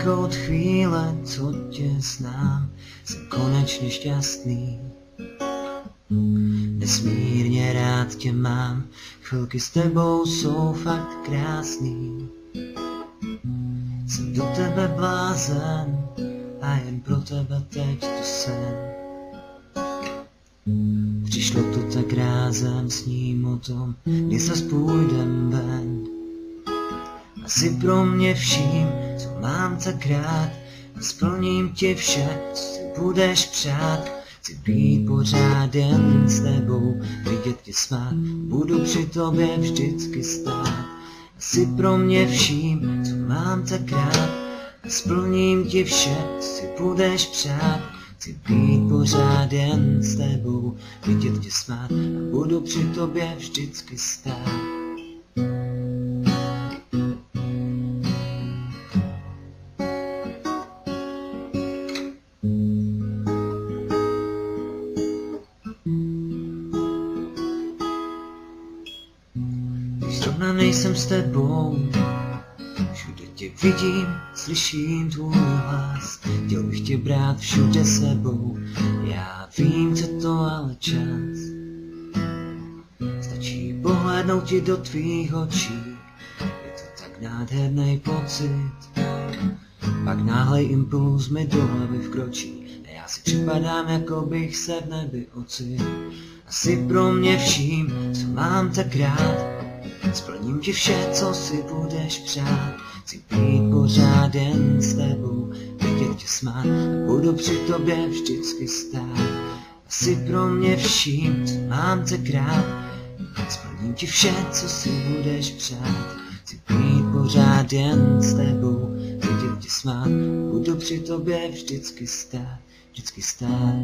jako od chvíle, co tě znám, jsem konečně šťastný. Nesmírně rád tě mám, chvilky s tebou jsou fakt krásný. Jsem do tebe blázen a jen pro tebe teď tu jsem. Přišlo to tak rázem, sním o tom, kdy se půjdem ven. A jsi pro mě vším, co mám tak rád, a splním ti vše, co si budeš přát. Chci být pořád jen s tebou, vidět tě smát, budu při tobě vždycky stát. A jsi pro mě vším, co mám tak rád, a splním ti vše, co si budeš přát. Chci být pořád jen s tebou, vidět tě smát a budu při tobě vždycky stát. Když zrovna nejsem s tebou, všude tě vidím, slyším tvůj hlas. Chtěl bych tě brát všude sebou, já vím, co to ale čas. Stačí pohlédnout ti do tvých očí, je to tak nádherný pocit. Pak náhlej impuls mi do hlavy vkročí a já si připadám, jako bych se v nebi ocitl. A jsi pro mě vším, co mám tak rád, splním ti vše, co si budeš přát. Chci být pořád jen s tebou, vidět tě smát, budu při tobě vždycky stát. A jsi pro mě vším, co mám tak rád, splním ti vše, co si budeš přát. Chci být pořád jen s tebou, vidět tě smát, budu při tobě vždycky stát, vždycky stát.